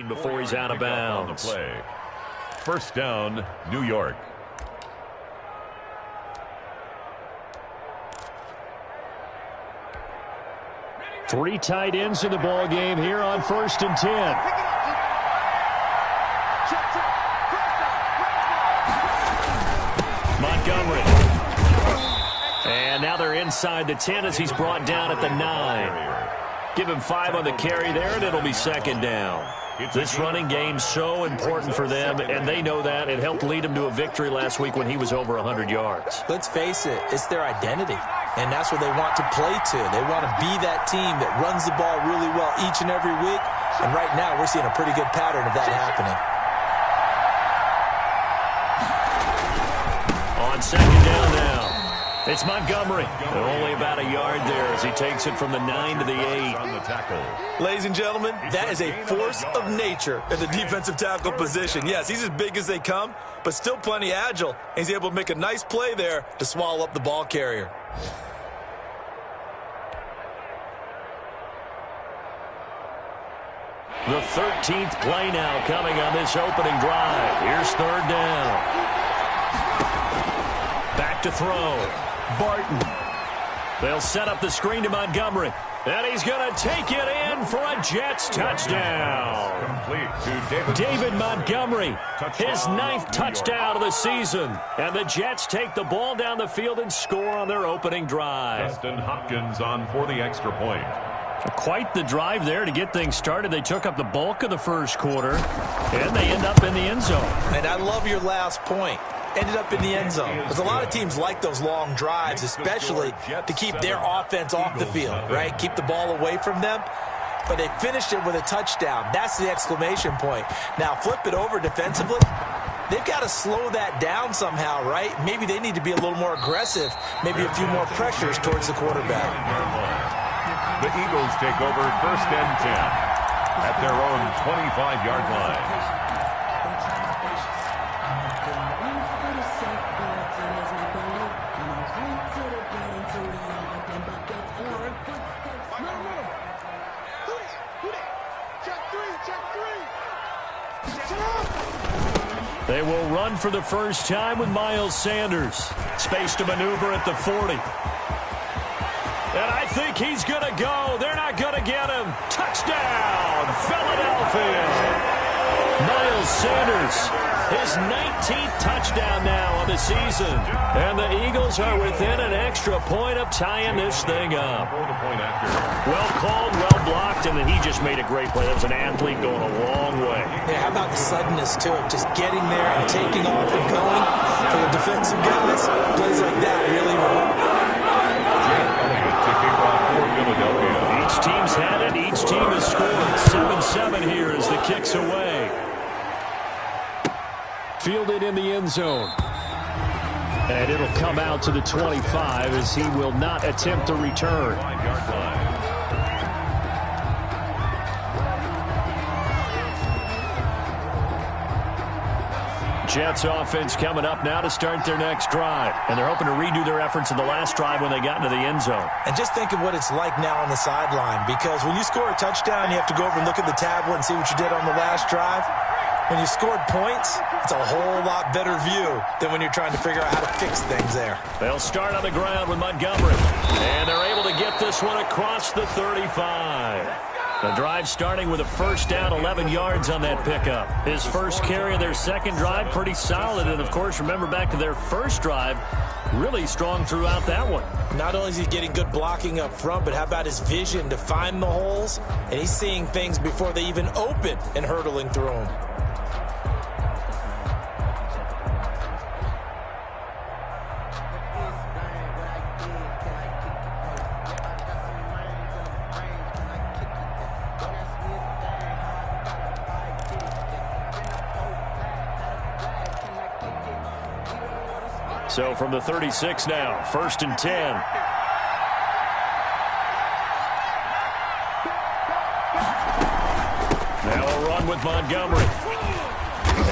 Before he's out of bounds. Play. First down, New York. Three tight ends in the ball game here on 1st and 10. Montgomery. And now they're inside the 10 as he's brought down at the 9. Give him 5 on the carry there, and it'll be 2nd down. This running game's so important for them, and they know that. It helped lead them to a victory last week when he was over 100 yards. Let's face it, it's their identity, and that's what they want to play to. They want to be that team that runs the ball really well each and every week, and right now we're seeing a pretty good pattern of that happening. On 2nd down now. It's Montgomery. And only about a yard there as he takes it from the 9 to the 8. On the tackle. Ladies and gentlemen, that is a force of nature in the defensive tackle position. Yes, he's as big as they come, but still plenty agile. He's able to make a nice play there to swallow up the ball carrier. The 13th play now coming on this opening drive. Here's 3rd down. Back to throw. Barton. They'll set up the screen to Montgomery. And he's going to take it in for a Jets touchdown. Complete to David Montgomery, his 9th touchdown of the season. And the Jets take the ball down the field and score on their opening drive. Justin Hopkins on for the extra point. Quite the drive there to get things started. They took up the bulk of the first quarter, and they end up in the end zone. And I love your last point. Ended up in the end zone. Because a lot of teams like those long drives, especially to keep their offense off the field, right? Keep the ball away from them. But they finished it with a touchdown. That's the exclamation point. Now, flip it over defensively. They've got to slow that down somehow, right? Maybe they need to be a little more aggressive. Maybe a few more pressures towards the quarterback. The Eagles take over 1st and 10 at their own 25-yard line. They will run for the first time with Miles Sanders. Space to maneuver at the 40. And I think he's going to go. They're not going to get him. Touchdown, Philadelphia. Miles Sanders, his 19th touchdown now on the season. And the Eagles are within an extra point of tying this thing up. Well called, well blocked, and then he just made a great play. That was an athlete going a long way. Yeah, how about the suddenness to it? Just getting there and taking off and going. For the defensive guys, plays like that really work. Each team's had it. Each team has scored. 7-7 here as the kick's away. Fielded in the end zone. And it'll come out to the 25 as he will not attempt to return. Jets offense coming up now to start their next drive. And they're hoping to redo their efforts in the last drive when they got into the end zone. And just think of what it's like now on the sideline, because when you score a touchdown, you have to go over and look at the tablet and see what you did on the last drive. When you scored points, it's a whole lot better view than when you're trying to figure out how to fix things there. They'll start on the ground with Montgomery. And they're able to get this one across the 35. The drive starting with a first down, 11 yards on that pickup. His first carry of their second drive, pretty solid. And, of course, remember back to their first drive, really strong throughout that one. Not only is he getting good blocking up front, but how about his vision to find the holes? And he's seeing things before they even open and hurtling through them. So from the 36 now, 1st and 10. Now a run with Montgomery.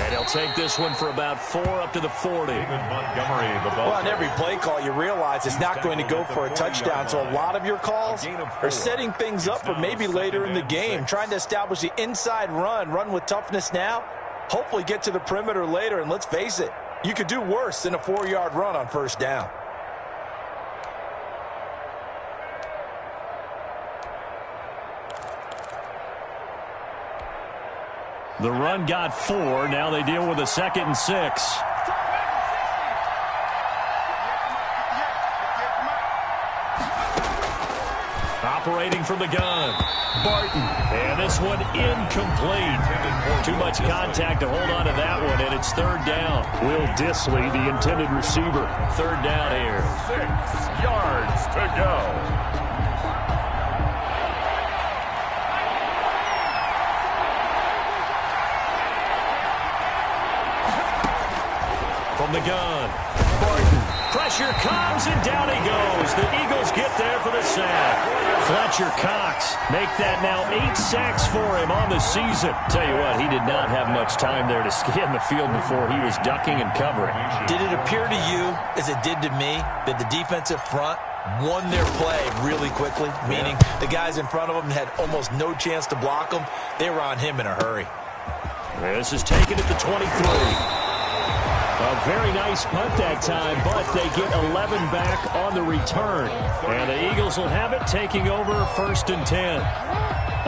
And he'll take this one for about 4 up to the 40. Montgomery, the ball. Well, on every play call, you realize it's not going to go for a touchdown. So a lot of your calls are setting things up for maybe later in the game, trying to establish the inside run with toughness now, hopefully get to the perimeter later. And let's face it, you could do worse than a 4-yard run on first down. The run got 4. Now they deal with a 2nd and 6. Operating from the gun, Barton. And this one incomplete. Too much contact to hold on to that one, and it's 3rd down. Will Dissly, the intended receiver. 3rd down here. 6 yards to go. From the gun, Barton. Pressure comes, and down he goes. The Eagles get there for the sack. Fletcher Cox make that now 8 sacks for him on the season. Tell you what, he did not have much time there to scan the field before he was ducking and covering. Did it appear to you, as it did to me, that the defensive front won their play really quickly? Meaning the guys in front of them had almost no chance to block them. They were on him in a hurry. This is taken at the 23. A very nice punt that time, but they get 11 back on the return. And the Eagles will have it, taking over 1st and 10.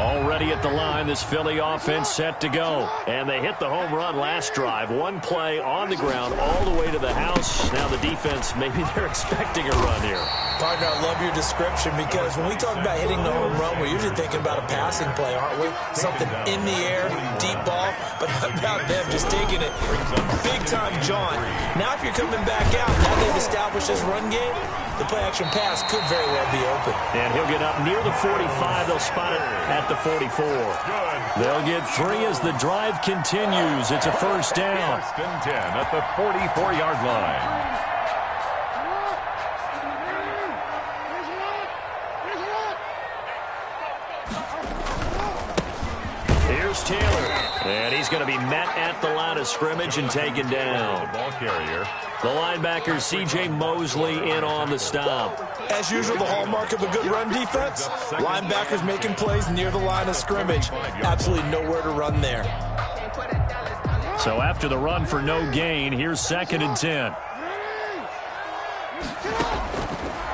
Already at the line, this Philly offense set to go. And they hit the home run last drive. 1 play on the ground all the way to the house. Now the defense, maybe they're expecting a run here. Partner, I love your description, because when we talk about hitting the home run, we're usually thinking about a passing play, aren't we? Something in the air, deep ball. But how about them just taking it big-time jaunt? Now if you're coming back out, now they've established this run game, the play-action pass could very well be open. And he'll get up near the 45. They'll spot it at the 44. They'll get 3 as the drive continues. It's a 1st down. 1st and 10 at the 44-yard line. Here's Taylor. And he's going to be met at the line of scrimmage and taken down. Ball carrier. The linebacker, C.J. Mosley, in on the stop. As usual, the hallmark of a good run defense, linebackers making plays near the line of scrimmage. Absolutely nowhere to run there. So after the run for no gain, here's 2nd and 10.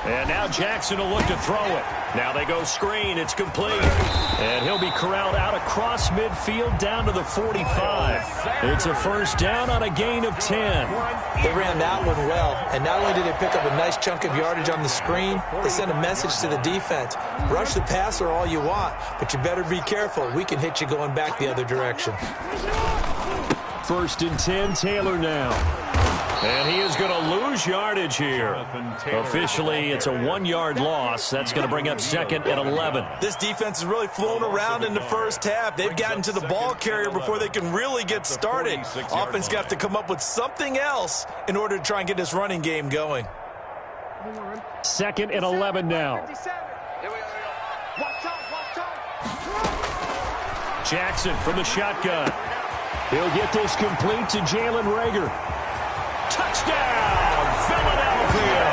And now Jackson will look to throw it. Now they go screen. It's complete. And he'll be corralled out across midfield down to the 45. It's a 1st down on a gain of 10. They ran that one well. And not only did they pick up a nice chunk of yardage on the screen, they sent a message to the defense. Rush the passer all you want, but you better be careful. We can hit you going back the other direction. 1st and 10, Taylor now. And he is going to lose yardage here. Officially, it's a 1-yard loss. That's going to bring up 2nd and 11. This defense has really flown around in the first half. They've gotten to the ball carrier before they can really get started. Offense got to come up with something else in order to try and get this running game going. 2nd and 11 now. Jackson from the shotgun. He'll get this complete to Jalen Reagor. Touchdown, Philadelphia!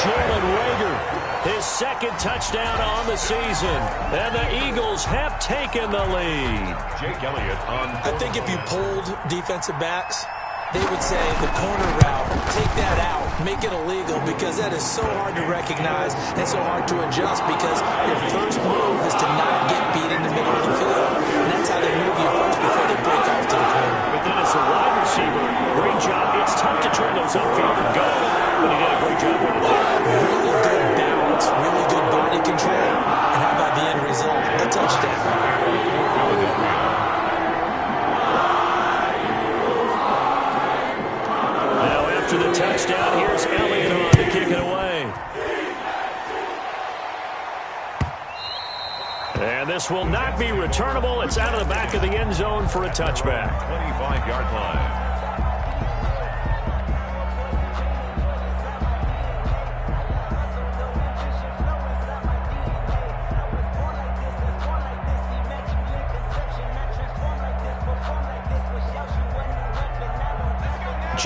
Jalen Reagor, his 2nd touchdown on the season. And the Eagles have taken the lead. Jake Elliott on. I think if you pulled defensive backs, they would say the corner route, take that out, make it illegal, because that is so hard to recognize and so hard to adjust, because your first move is to not get beat in the middle of the field. And that's how they move you first before they break off to the corner. But then as a wide receiver, great job. It's tough to turn those upfield and go, but he did a great job with it. Really good balance, really good body control, and how about the end result? A touchdown. After the touchdown, here's Elliott on to kick it away. And this will not be returnable. It's out of the back of the end zone for a touchback. 25-yard line.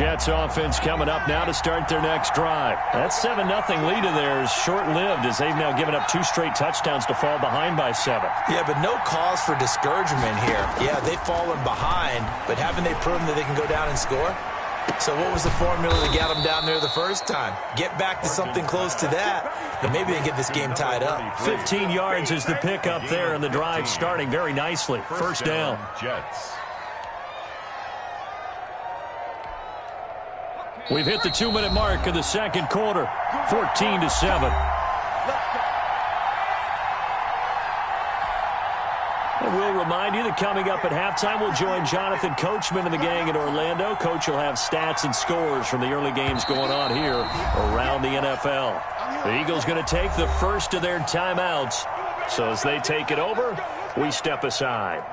Jets offense coming up now to start their next drive. That 7-0 lead of theirs short-lived as they've now given up 2 straight touchdowns to fall behind by 7. Yeah, but no cause for discouragement here. Yeah, they've fallen behind, but haven't they proven that they can go down and score? So what was the formula to get them down there the first time? Get back to something close to that, and maybe they can get this game tied up. 15 yards is the pickup there, and the drive starting very nicely. First down. Jets. We've hit the 2-minute mark of the second quarter, 14-7. And we'll remind you that coming up at halftime, we'll join Jonathan Coachman and the gang in Orlando. Coach will have stats and scores from the early games going on here around the NFL. The Eagles going to take the first of their timeouts. So as they take it over, we step aside.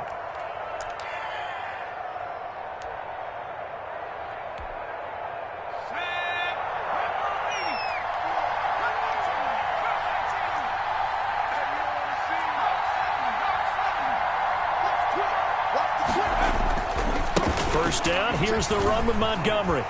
First down, here's the run with Montgomery.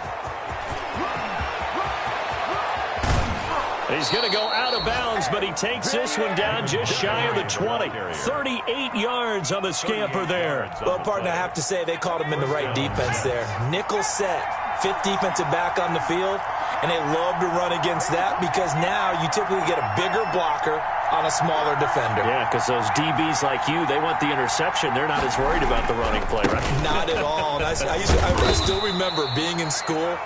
He's going to go out of bounds, but he takes this one down just shy of the 20. 38 yards on the scamper there. Well, partner, I have to say they caught him in the right defense there. Nickel set, 5th defensive back on the field, and they love to run against that because now you typically get a bigger blocker on a smaller defender. Yeah, because those DBs like you, they want the interception. They're not as worried about the running play, right? Not at all. And I still remember being in school,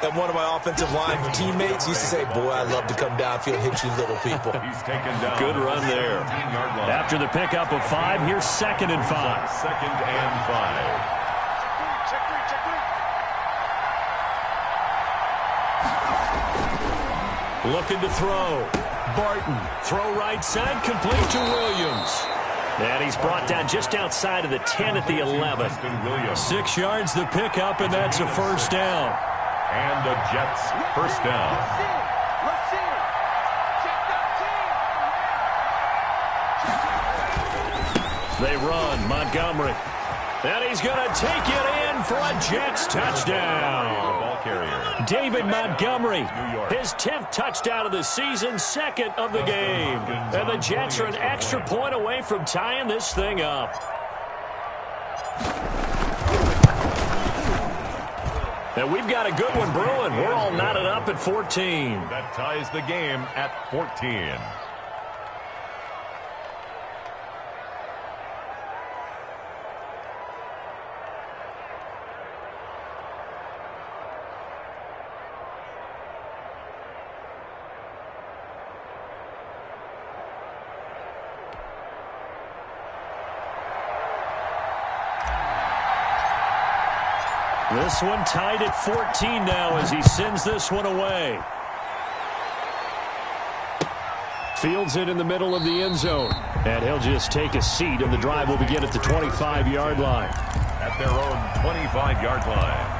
and one of my offensive line teammates used to say, boy, I'd love to come downfield and hit you little people. He's taken down. Good run there. After the pickup of 5, here's 2nd and 5. 2nd and 5. Looking to throw. Barton. Throw right side, complete to Williams. And he's brought down just outside of the 10 at the 11. 6 yards the pickup, and that's a first down. And the Jets first down. They run. Montgomery. And he's going to take it in for a Jets touchdown. Ball carrier. David Montgomery, his 10th touchdown of the season, 2nd of the game. And the Jets are an extra point away from tying this thing up. And we've got a good one brewing. We're all knotted up at 14. That ties the game at 14. This one tied at 14 now as he sends this one away. Fields it in the middle of the end zone. And he'll just take a seat, and the drive will begin at the 25-yard line. At their own 25-yard line.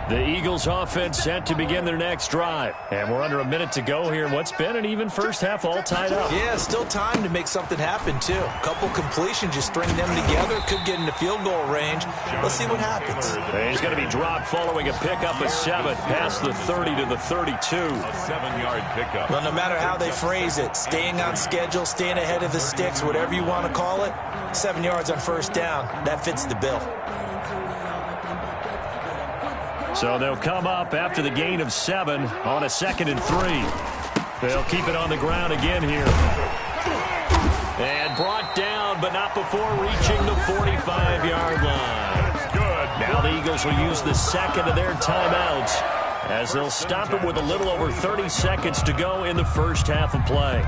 The Eagles offense set to begin their next drive. And we're under a minute to go here in what's been an even first half all tied up. Yeah, still time to make something happen, too. A couple completions, just string them together. Could get into field goal range. Let's see what happens. And he's going to be dropped following a pickup of 7 past the 30 to the 32. A 7-yard pickup. Well, no matter how they phrase it, staying on schedule, staying ahead of the sticks, whatever you want to call it, 7 yards on first down, that fits the bill. So they'll come up after the gain of 7 on a 2nd and 3. They'll keep it on the ground again here. And brought down, but not before reaching the 45-yard line. Good. Now the Eagles will use the 2nd of their timeouts as they'll stop it with a little over 30 seconds to go in the first half of play.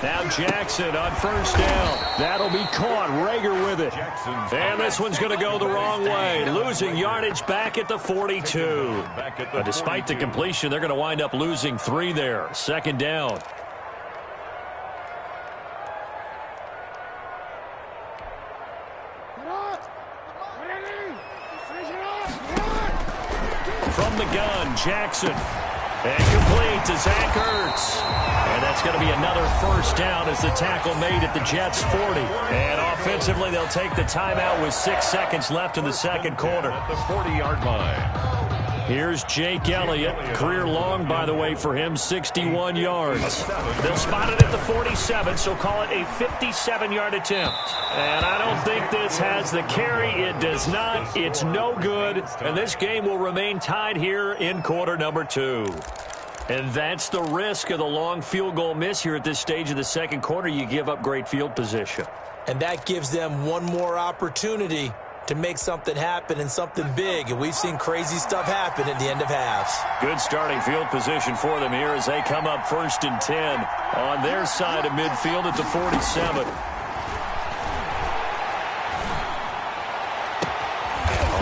Now Jackson on first down. That'll be caught. Rager with it. And this one's going to go the wrong way. Losing yardage back at the 42. But despite the completion, they're going to wind up losing 3 there. 2nd down. from the gun. Jackson. And complete to Zach Ertz. And that's going to be another first down as the tackle made at the Jets' 40. And offensively, they'll take the timeout with 6 seconds left in the second quarter. At the 40-yard line. Here's Jake Elliott. Career long, by the way, for him, 61 yards. They'll spot it at the 47, so call it a 57-yard attempt. And I don't think this has the carry. It does not. It's no good. And this game will remain tied here in quarter number 2. And that's the risk of the long field goal miss here at this stage of the second quarter. You give up great field position. And that gives them one more opportunity to make something happen and something big. And we've seen crazy stuff happen at the end of halves. Good starting field position for them here as they come up 1st and 10 on their side of midfield at the 47.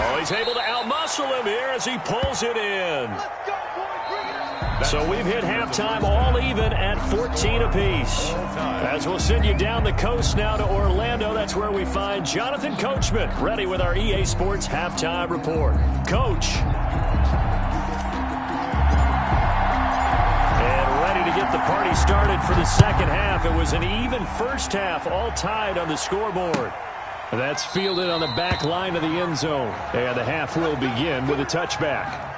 Oh, he's able to outmuscle him here as he pulls it in. So we've hit halftime all even at 14 apiece. As we'll send you down the coast now to Orlando, that's where we find Jonathan Coachman, ready with our EA Sports halftime report. Coach. And ready to get the party started for the second half. It was an even first half, all tied on the scoreboard. That's fielded on the back line of the end zone. And the half will begin with a touchback.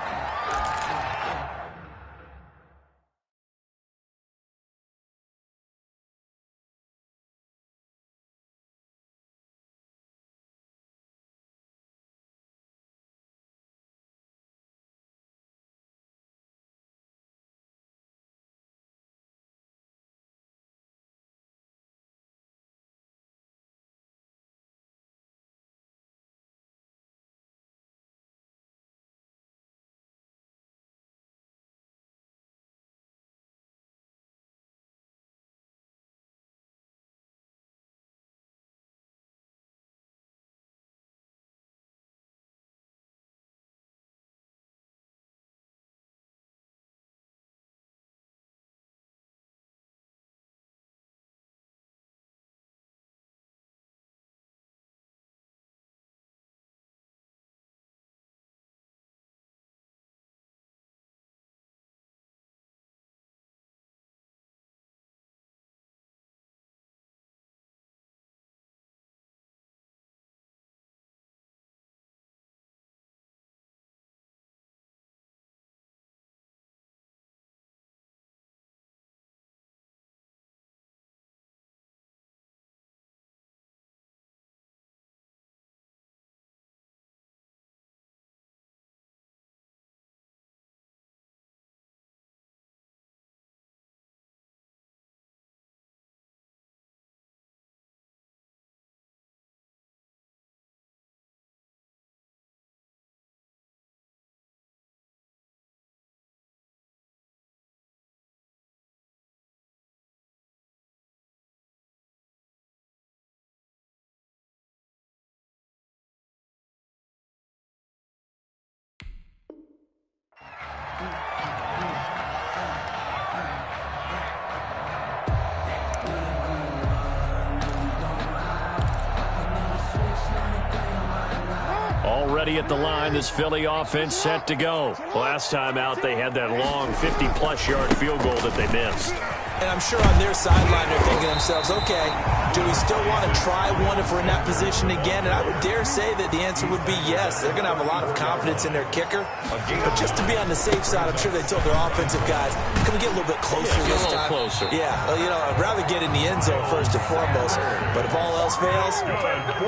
Already at the line, this Philly offense set to go. Last time out, they had that long 50-plus yard field goal that they missed. And I'm sure on their sideline they're thinking to themselves, okay, do we still want to try one if we're in that position again? And I would dare say that the answer would be yes. They're going to have a lot of confidence in their kicker. But just to be on the safe side, I'm sure they told their offensive guys, can we get a little bit closer this time? Closer. Yeah, well, you know, I'd rather get in the end zone first and foremost. But if all else fails,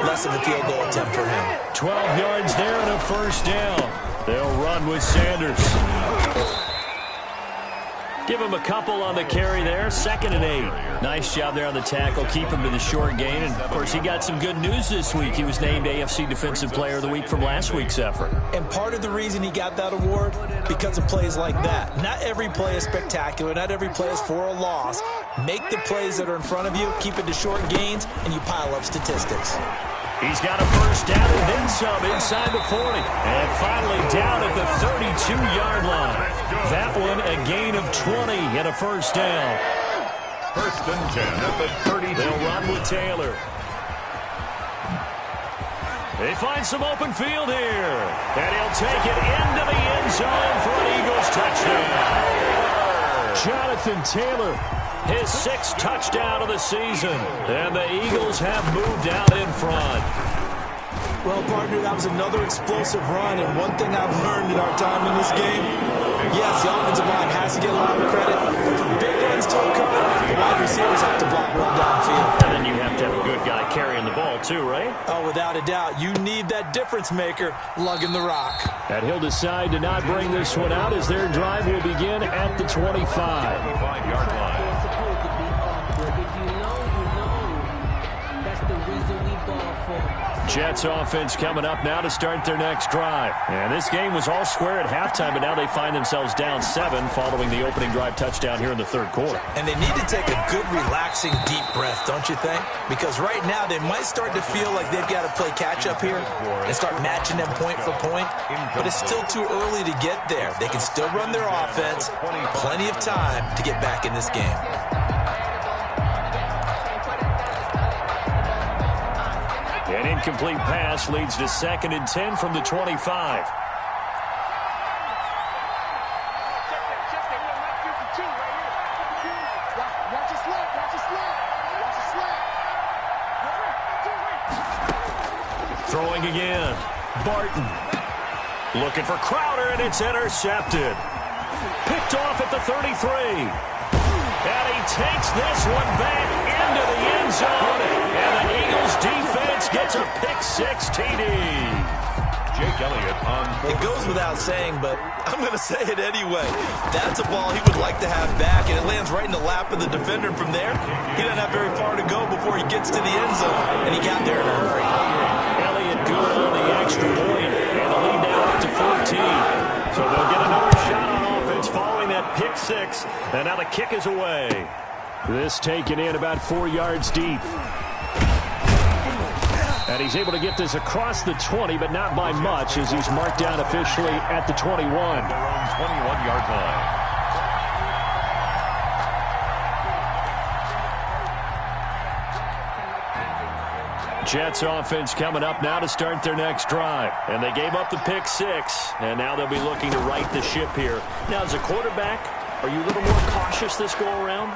less of a field goal attempt for him. 12 yards there and a first down. They'll run with Sanders. Give him a couple on the carry there. 2nd and 8. Nice job there on the tackle. Keep him to the short gain. And, of course, he got some good news this week. He was named AFC Defensive Player of the Week from last week's effort. And part of the reason he got that award, because of plays like that. Not every play is spectacular. Not every play is for a loss. Make the plays that are in front of you, keep it to short gains, and you pile up statistics. He's got a first down and then some inside the 40. And finally down at the 32-yard line. That one a gain of 20 and a first down. 1st and 10 at the 32. They'll run with Taylor. They find some open field here. And he'll take it into the end zone for an Eagles touchdown. Jonathan Taylor, his 6th touchdown of the season. And the Eagles have moved out in front. Well, partner, that was another explosive run, and one thing I've learned in our time in this game, yes, the offensive line has to get a lot of credit, but for big runs to occur, the wide receivers have to block well downfield. And then you have to have a good guy carrying the ball, too, right? Oh, without a doubt. You need that difference maker lugging the rock. And he'll decide to not bring this one out as their drive will begin at the 25. 25-yard line. Jets offense coming up now to start their next drive. And this game was all square at halftime, but now they find themselves down 7 following the opening drive touchdown here in the 3rd quarter. And they need to take a good, relaxing, deep breath, don't you think? Because right now they might start to feel like they've got to play catch-up here and start matching them point for point. But it's still too early to get there. They can still run their offense. Plenty of time to get back in this game. An incomplete pass leads to 2nd and 10 from the 25. Throwing again. Barton. Looking for Crowder, and it's intercepted. Picked off at the 33. And he takes this one back into the end zone. And the Eagles defense gets a pick-6 TD. Jake Elliott on. It goes without saying, but I'm going to say it anyway. That's a ball he would like to have back, and it lands right in the lap of the defender. From there, he doesn't have very far to go before he gets to the end zone, and he got there in a hurry. Elliott good on the extra point, and the lead now up to 14. So they'll get another shot on offense following that pick-6, and now the kick is away. This taken in about 4 yards deep. And he's able to get this across the 20, but not by much, as he's marked down officially at the 21. Their own 21-yard line. Jets offense coming up now to start their next drive. And they gave up the pick-6, and now they'll be looking to right the ship here. Now, as a quarterback, are you a little more cautious this go-around?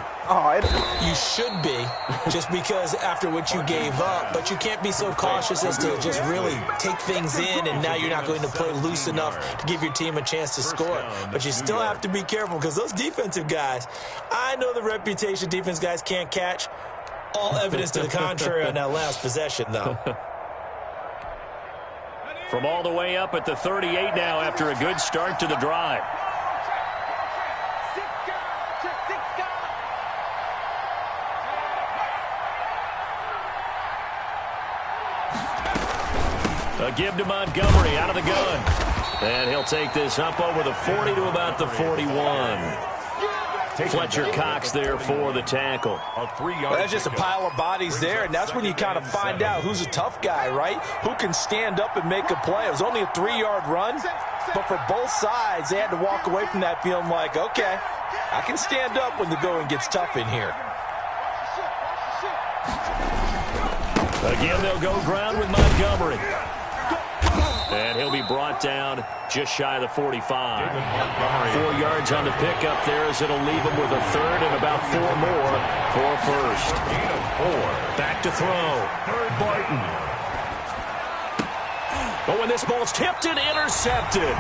You should be, just because after what you gave up, but you can't be so cautious as to just really take things in, and now you're not going to play loose enough to give your team a chance to score. But you still have to be careful, because those defensive guys, I know the reputation defense guys can't catch. All evidence to the contrary on that last possession, though. From all the way up at the 38 now after a good start to the drive. A give to Montgomery out of the gun. And he'll take this up over the 40 to about the 41. Fletcher Cox there for the tackle. Well, that's just a pile of bodies there, and that's when you kind of find out who's a tough guy, right? Who can stand up and make a play. It was only a 3-yard run, but for both sides, they had to walk away from that feeling like, okay, I can stand up when the going gets tough in here. Again, they'll go ground with Montgomery. And he'll be brought down just shy of the 45. 4 yards on the pickup there as it'll leave him with a third and about 4 more for first. Back to throw. Barton. But when this ball's tipped and intercepted,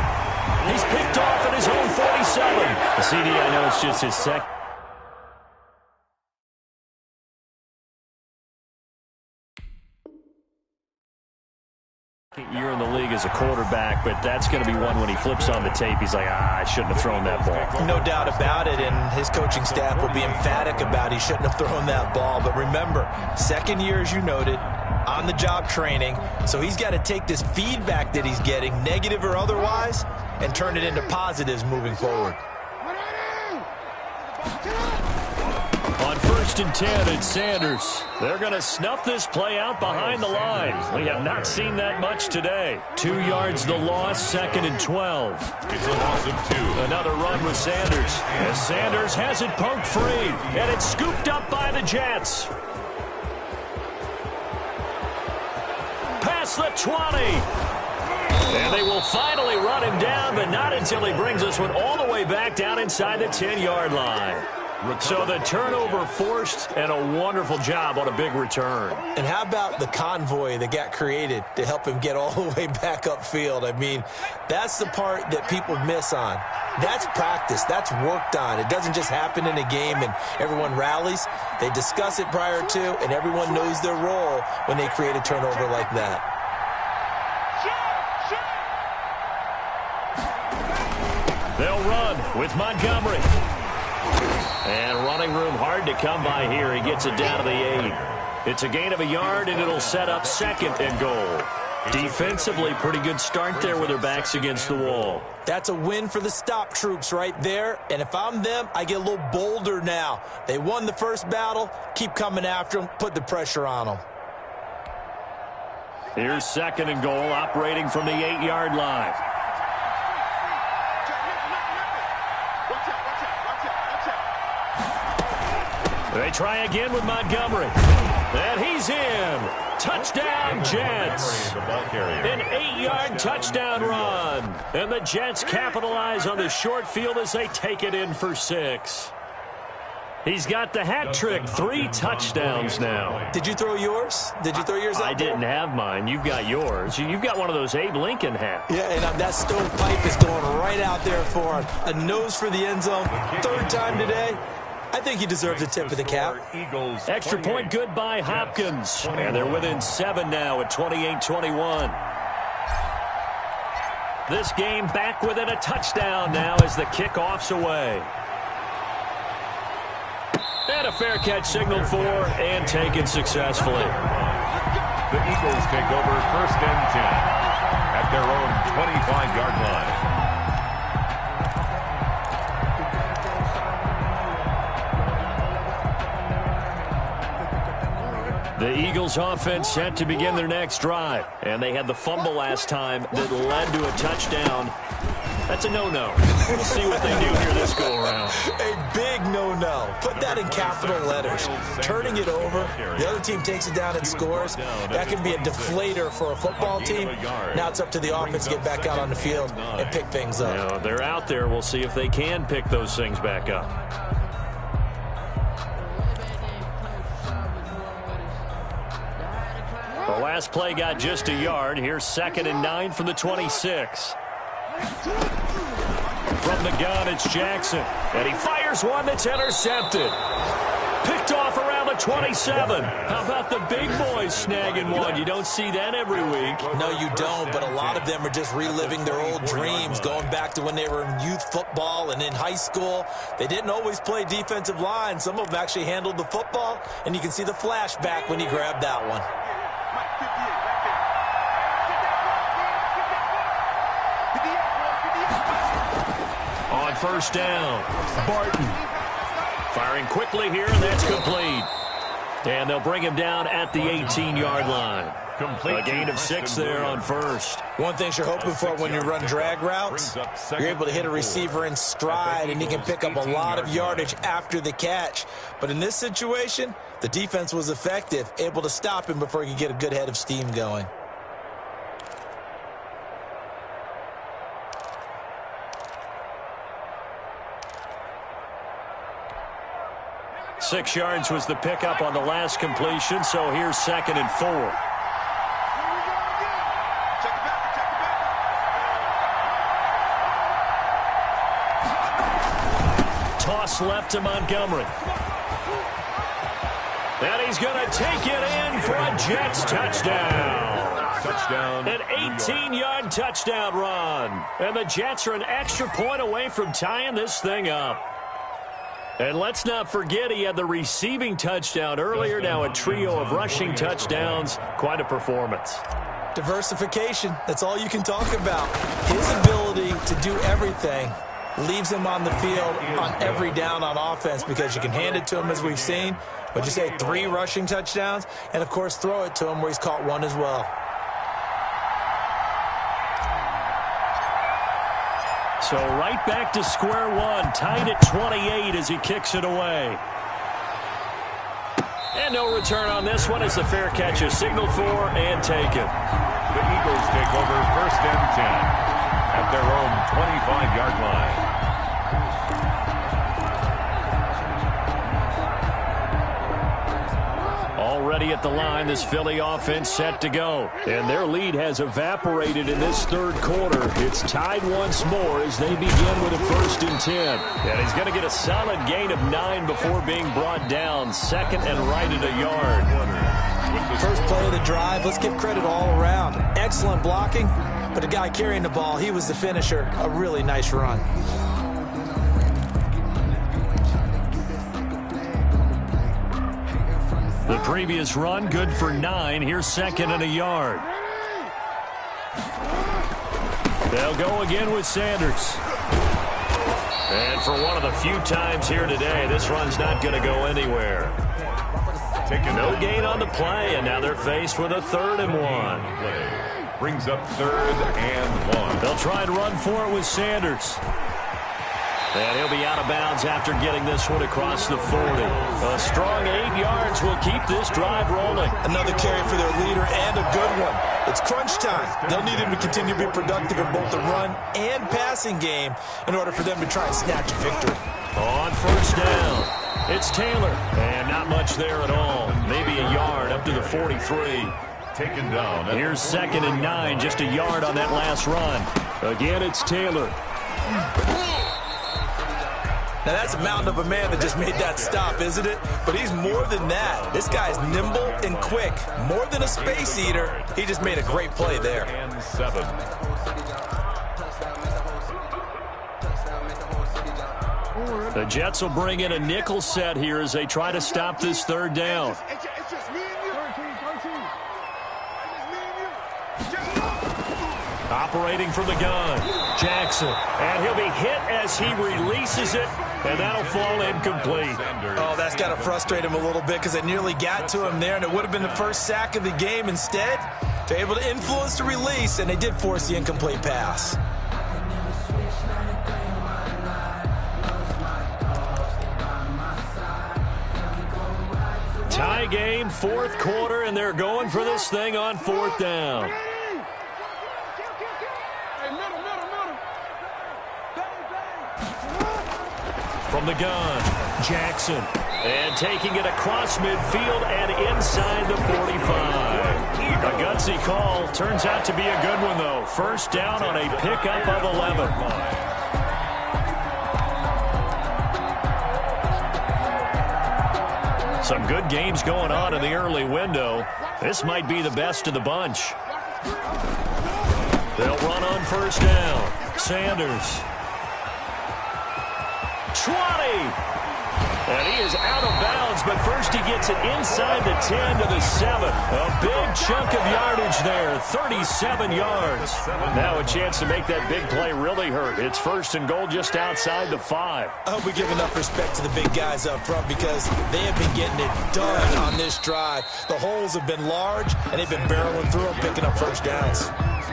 he's picked off at his own 47. The CD, I know it's just his second. Year in the league as a quarterback, but that's going to be one when he flips on the tape. He's like, I shouldn't have thrown that ball. No doubt about it, and his coaching staff will be emphatic about he shouldn't have thrown that ball. But remember, second year, as you noted, on-the-job training, so he's got to take this feedback that he's getting, negative or otherwise, and turn it into positives moving forward. On 1st and 10, it's Sanders. They're going to snuff this play out behind the line. We have not seen that much today. 2 yards the loss, 2nd and 12. It's a loss of 2. Another run with Sanders. As Sanders has it poked free, and it's scooped up by the Jets. Past the 20. And they will finally run him down, but not until he brings this one all the way back down inside the 10-yard line. So the turnover forced, and a wonderful job on a big return. And how about the convoy that got created to help him get all the way back upfield? I mean, that's the part that people miss on. That's practice. That's worked on. It doesn't just happen in a game and everyone rallies. They discuss it prior to, and everyone knows their role when they create a turnover like that. They'll run with Montgomery. And running room hard to come by here. He gets it down to the 8. It's a gain of a yard, and it'll set up 2nd and goal. Defensively, pretty good start there with their backs against the wall. That's a win for the stop troops right there. And if I'm them, I get a little bolder now. They won the first battle. Keep coming after them. Put the pressure on them. Here's 2nd and goal, operating from the 8-yard line. They try again with Montgomery. And he's in. Touchdown, Jets. An 8-yard touchdown run. And the Jets capitalize on the short field as they take it in for 6. He's got the hat trick, 3 touchdowns now. Did you throw yours? Did you throw yours out? I didn't have mine. You've got yours. You've got one of those Abe Lincoln hats. Yeah, and that stovepipe is going right out there for him. A nose for the end zone. 3rd time today. I think he deserves a tip of the cap. Extra point good by Hopkins. And they're within 7 now at 28-21. This game back within a touchdown now as the kickoff's away. And a fair catch signaled for and taken successfully. The Eagles take over 1st and 10 at their own 25-yard line. The Eagles offense set to begin their next drive. And they had the fumble last time that led to a touchdown. That's a no-no. We'll see what they do here this go-around. A big no-no. Put that in capital letters. Turning it over, the other team takes it down and scores. That can be a deflator for a football team. Now it's up to the offense to get back out on the field and pick things up. You know, they're out there. We'll see if they can pick those things back up. The last play got just a yard. Here's 2nd and 9 from the 26. From the gun, it's Jackson. And he fires one that's intercepted. Picked off around the 27. How about the big boys snagging one? You don't see that every week. No, you don't, but a lot of them are just reliving their old dreams, going back to when they were in youth football and in high school. They didn't always play defensive line. Some of them actually handled the football, and you can see the flashback when he grabbed that one. On 1st down, Barton firing quickly here, and that's complete. And they'll bring him down at the 18-yard line. A gain of 6 there on 1st. One thing you're hoping for when you run drag routes, you're able to hit a receiver in stride, and he can pick up a lot of yardage after the catch. But in this situation, the defense was effective, able to stop him before he could get a good head of steam going. Six yards was the pickup on the last completion, so here's 2nd and 4. Toss left to Montgomery. And he's going to take it in for a Jets touchdown. Touchdown. An 18-yard touchdown run. And the Jets are an extra point away from tying this thing up. And let's not forget he had the receiving touchdown earlier. Now a trio of rushing touchdowns. Quite a performance. Diversification. That's all you can talk about. His ability to do everything leaves him on the field on every down on offense because you can hand it to him as we've seen. But you say 3 rushing touchdowns and, of course, throw it to him where he's caught 1 as well. So right back to square one, tied at 28 as he kicks it away. And no return on this one as the fair catch is signaled for and taken. The Eagles take over 1st and 10 at their own 25-yard line. Already at the line, this Philly offense set to go. And their lead has evaporated in this third quarter. It's tied once more as they begin with a 1st and 10. And he's going to get a solid gain of 9 before being brought down. 2nd and right at a yard. First play of the drive, let's give credit all around. Excellent blocking, but the guy carrying the ball, he was the finisher. A really nice run. The previous run, good for 9. Here's 2nd and a yard. They'll go again with Sanders. And for one of the few times here today, this run's not going to go anywhere. No gain on the play, and now they're faced with a 3rd and 1. Brings up 3rd and 1. They'll try and run for it with Sanders. And he'll be out of bounds after getting this one across the 40. A strong 8 yards will keep this drive rolling. Another carry for their leader and a good one. It's crunch time. They'll need him to continue to be productive in both the run and passing game in order for them to try and snatch a victory. On 1st down, it's Taylor. And not much there at all. Maybe a yard up to the 43. Taken down. Here's 2nd and 9, just a yard on that last run. Again, it's Taylor. Now, that's a mountain of a man that just made that stop, isn't it? But he's more than that. This guy's nimble and quick. More than a space eater. He just made a great play there. And 7. The Jets will bring in a nickel set here as they try to stop this 3rd down. Operating from the gun, Jackson. And he'll be hit as he releases it, and that'll fall incomplete. Oh, that's got to frustrate him a little bit because it nearly got to him there, and it would have been the first sack of the game. Instead, they're able to influence the release, and they did force the incomplete pass. Tie game, 4th quarter, and they're going for this thing on 4th down. From the gun, Jackson. And taking it across midfield and inside the 45. A gutsy call. Turns out to be a good one, though. 1st down on a pickup of 11. Some good games going on in the early window. This might be the best of the bunch. They'll run on 1st down. Sanders. 20. And he is out of bounds, but first he gets it inside the 10 to the 7. A big chunk of yardage there, 37 yards. Now a chance to make that big play really hurt. It's 1st and goal just outside the 5. I hope we give enough respect to the big guys up front because they have been getting it done on this drive. The holes have been large, and they've been barreling through them, picking up 1st downs.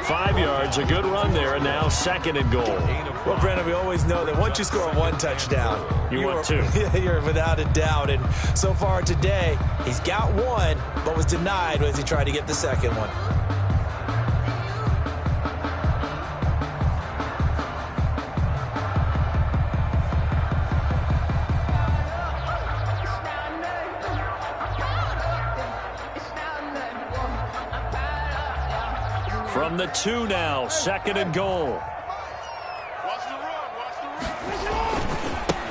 5 yards, a good run there, and now 2nd and goal. Well, Brandon, we always know that once you score 1 touchdown, you want 2. You're without a doubt. And so far today, he's got 1, but was denied as he tried to get the 2nd one. From the 2 now, 2nd and goal.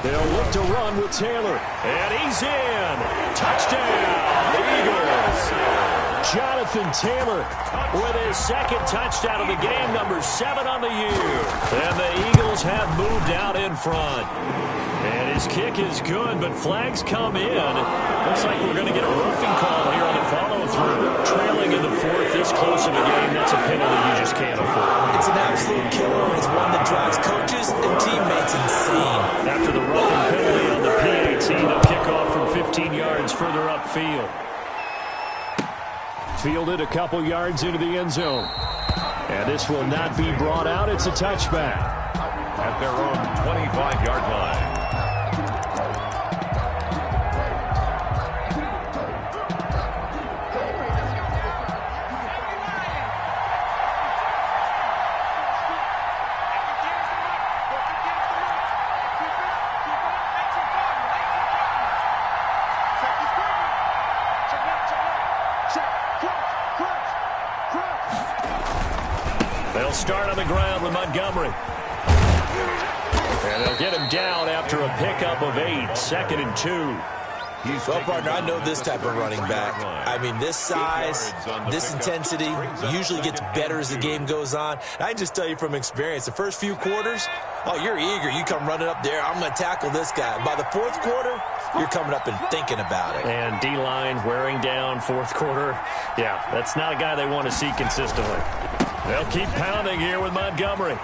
They'll look to run with Taylor. And he's in. Touchdown, Eagles. Jonathan Taylor with his 2nd touchdown of the game, number 7 on the year. And the Eagles have moved out in front. And his kick is good, but flags come in. Looks like we're going to get a roughing call here on the follow-through. Trailing in the 4th, this close of a game, that's a penalty you just can't afford. It's an absolute killer. It's one that drives coaches and teammates insane. After the roughing penalty on the PAT, a kickoff from 15 yards further upfield. Fielded a couple yards into the end zone. And this will not be brought out. It's a touchback. At their own 25-yard line. They'll start on the ground with Montgomery. And they'll get him down after a pickup of 8, 2nd and 2. Well, partner, I know this type of running back. I mean, this size, this intensity usually gets better as the game goes on. I can just tell you from experience, the first few quarters, oh, you're eager. You come running up there, I'm going to tackle this guy. By the 4th quarter, you're coming up and thinking about it. And D-line wearing down 4th quarter. Yeah, that's not a guy they want to see consistently. They'll keep pounding here with Montgomery.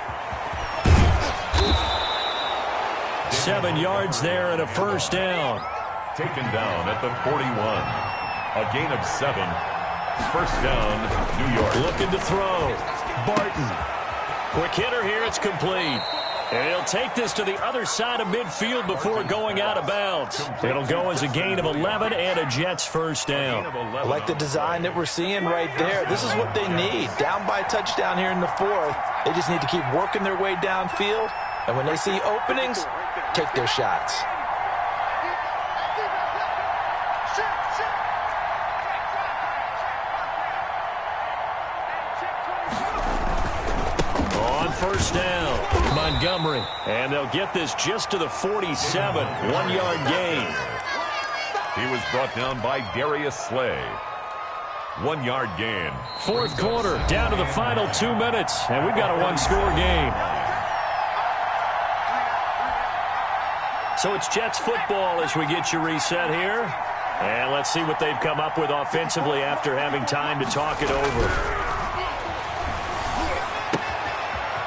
7 yards there and a first down. Taken down at the 41. A gain of 7. First down, New York. Looking to throw. Barton. Quick hitter here. It's complete. And he'll take this to the other side of midfield before going out of bounds. It'll go as a gain of 11 and a Jets first down. I like the design that we're seeing right there. This is what they need. Down by a touchdown here in the 4th. They just need to keep working their way downfield. And when they see openings, take their shots. First down, Montgomery. And they'll get this just to the 47, 1-yard gain. He was brought down by Darius Slay. 1-yard gain. 4th quarter, down to the final 2 minutes, and we've got a 1-score game. So it's Jets football as we get you reset here. And let's see what they've come up with offensively after having time to talk it over.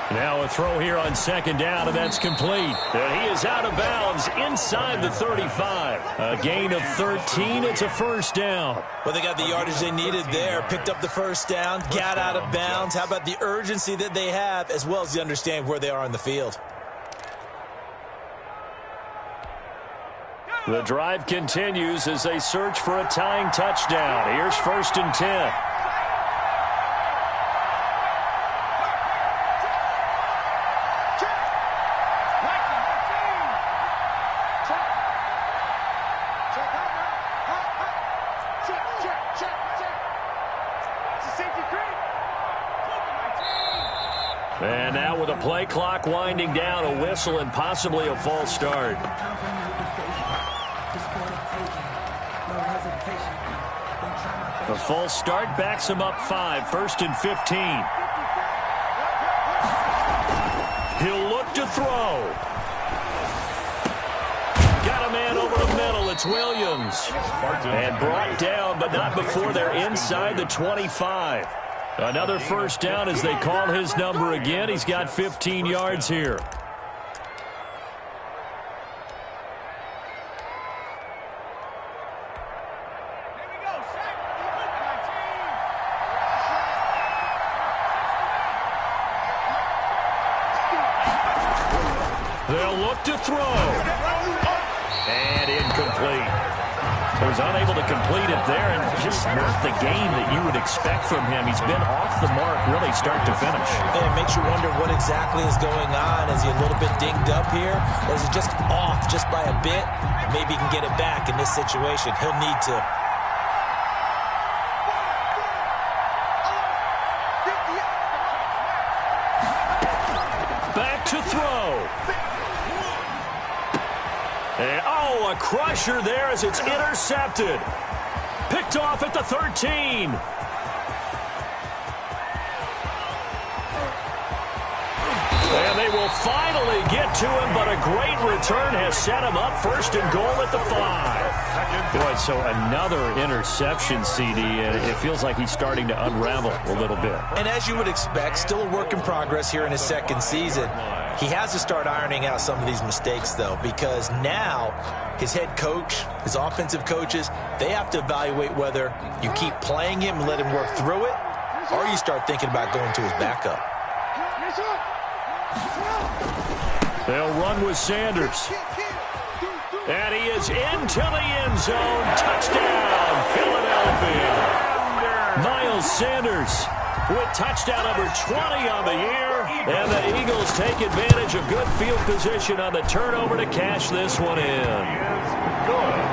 Now a throw here on 2nd down, and that's complete. And he is out of bounds inside the 35. A gain of 13. It's a first down. Well, they got the yardage they needed there. Picked up the first down, got out of bounds. How about the urgency that they have, as well as the understanding where they are on the field? The drive continues as they search for a tying touchdown. Here's 1st and 10. And now with a play clock winding down, a whistle and possibly a false start. The false start backs him up 5, 1st and 15. He'll look to throw. Got a man over the middle. It's Williams. And brought down, but not before they're inside the 25. Another first down as they call his number again. He's got 15 yards here. They'll look to throw. And incomplete. He was unable to complete it there, and just not the game that you would expect from him. He's been off the mark really start to finish. And it makes you wonder what exactly is going on. Is he a little bit dinged up here, or is it just off just by a bit? Maybe he can get it back in this situation. He'll need to. Back to throw. And, oh, a crusher there as it's intercepted. Picked off at the 13. And they will finally get to him, but a great return has set him up 1st and goal at the 5. Boy, so another interception, CD, and it feels like he's starting to unravel a little bit. And as you would expect, still a work in progress here in his 2nd season. He has to start ironing out some of these mistakes, though, because now his head coach, his offensive coaches, they have to evaluate whether you keep playing him and let him work through it, or you start thinking about going to his backup. They'll run with Sanders. And he is into the end zone. Touchdown, Philadelphia. Miles Sanders with touchdown number 20 on the year. And the Eagles take advantage of good field position on the turnover to cash this one in.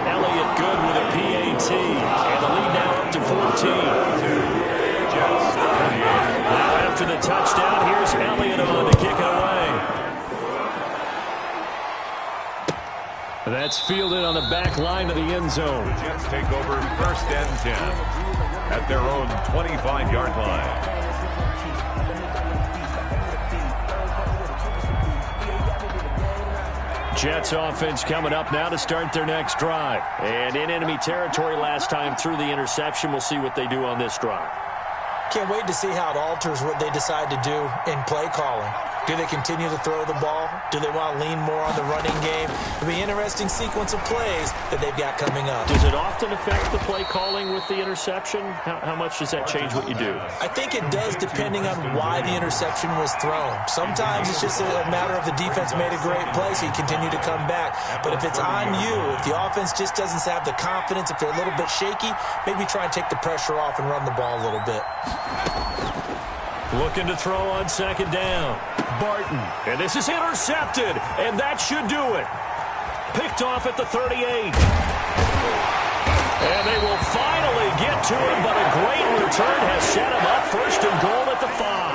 Elliott Good with a PAT. And the lead now up to 14. Now after the touchdown. Here's Elliott on to kick it away. That's fielded on the back line of the end zone. The Jets take over 1st and 10 at their own 25-yard line. Jets offense coming up now to start their next drive. And in enemy territory last time through the interception. We'll see what they do on this drive. Can't wait to see how it alters what they decide to do in play calling. Do they continue to throw the ball? Do they want to lean more on the running game? It'll be an interesting sequence of plays that they've got coming up. Does it often affect the play calling with the interception? How much does that change what you do? I think it does depending on why the interception was thrown. Sometimes it's just a matter of the defense made a great play, so you continue to come back. But if it's on you, if the offense just doesn't have the confidence, if they're a little bit shaky, maybe try and take the pressure off and run the ball a little bit. Looking to throw on 2nd down. Barton. And this is intercepted. And that should do it. Picked off at the 38. And they will finally get to him, but a great return has set him up 1st and goal at the 5.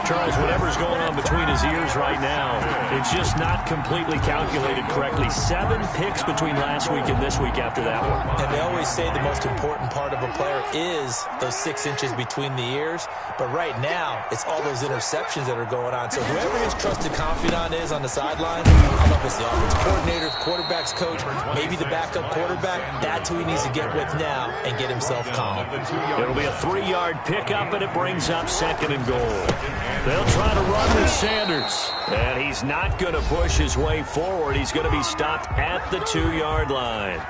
Charles, whatever's going on between his ears right now, it's just not completely calculated correctly. 7 picks between last week and this week after that one. And they always say the most important part of a player is those 6 inches between the ears. But right now, it's all those interceptions that are going on. So whoever his trusted confidant is on the sideline, I don't know if it's the offense coordinator, quarterback's coach, maybe the backup quarterback, that's who he needs to get with now and get himself calm. It'll be a 3-yard pickup, and it brings up 2nd and goal. They'll try to run with Sanders. And he's not going to push his way forward. He's going to be stopped at the 2-yard line.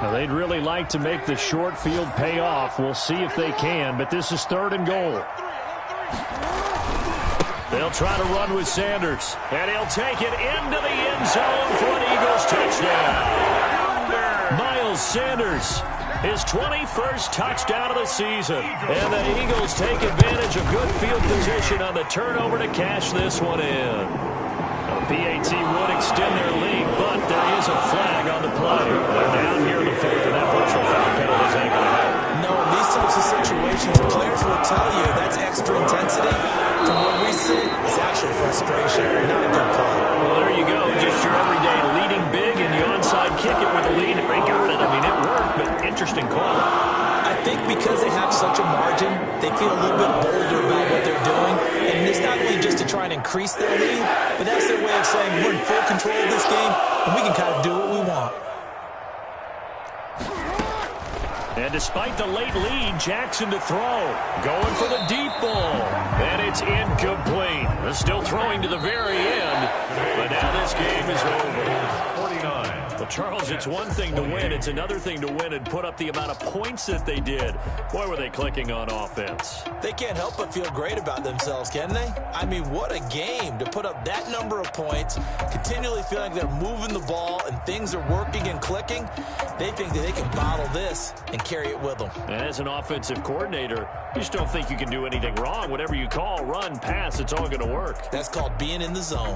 Now, they'd really like to make the short field pay off. We'll see if they can, but this is 3rd and goal. They'll try to run with Sanders, and he'll take it into the end zone for an Eagles touchdown. Miles Sanders, his 21st touchdown of the season. And the Eagles take advantage of good field position on the turnover to cash this one in. PAT would extend their lead, but there is a flag on the play. They're down here in the 4th, and that personal foul penalty isn't going to help. No, in these types of situations, players will tell you that's extra intensity. From where we sit, it's actually frustration, not a good play. Well, there you go. Just your everyday leading big, and you onside kick it with a lead. They got it. I mean, it worked, but interesting call. I think because they have such a margin, they feel a little bit bolder about what they're doing. And it's not only just to try and increase their lead, but that's their way of saying we're in full control of this game, and we can kind of do what we want. And despite the late lead, Jackson to throw. Going for the deep ball. And it's incomplete. They're still throwing to the very end. But now this game is over. 49. Well, Charles, it's one thing to win. It's another thing to win and put up the amount of points that they did. Boy, were they clicking on offense. They can't help but feel great about themselves, can they? I mean, what a game to put up that number of points, continually feeling like they're moving the ball and things are working and clicking. They think that they can bottle this and carry it with them. And as an offensive coordinator, you just don't think you can do anything wrong. Whatever you call, run, pass, it's all going to work. That's called being in the zone.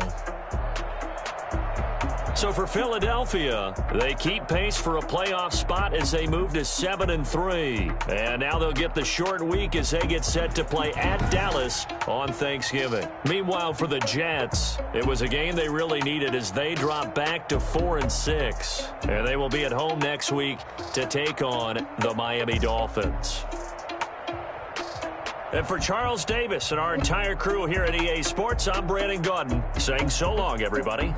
So for Philadelphia, they keep pace for a playoff spot as they move to 7-3. And now they'll get the short week as they get set to play at Dallas on Thanksgiving. Meanwhile, for the Jets, it was a game they really needed as they drop back to 4-6. And they will be at home next week to take on the Miami Dolphins. And for Charles Davis and our entire crew here at EA Sports, I'm Brandon Gaudin saying so long, everybody.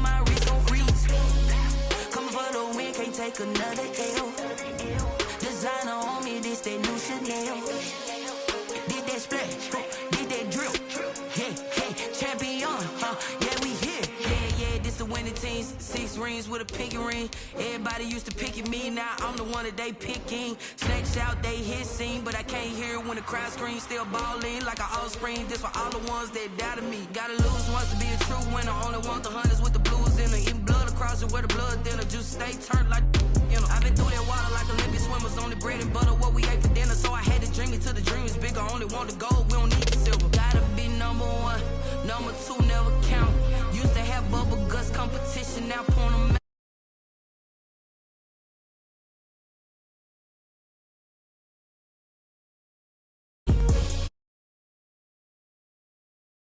my wrist on freeze. Coming for the win, can't take another L. Designer on me, this that new Chanel. Did that splash, did that drip. Yeah, champion, yeah, we here. Yeah, this the winning team. 6 rings with a pinky ring. Everybody used to pick at me, now I'm the one that they picking. Snakes out, they hit scene, but I can't hear it when the crowd screams. Still balling like an offspring. This for all the ones that doubted me. Gotta lose once to be a true winner. Only want the hunters with the blues in her. Eating blood across it where the blood thinner. Juice stay turned like, you know. I've been through that water like Olympic swimmers. Only bread and butter, what we ate for dinner. So I had to dream it till the dream is bigger. Only want the gold, we don't need the silver. Gotta be number 1, number 2 never count. Used to have bubble guts competition, now pouring them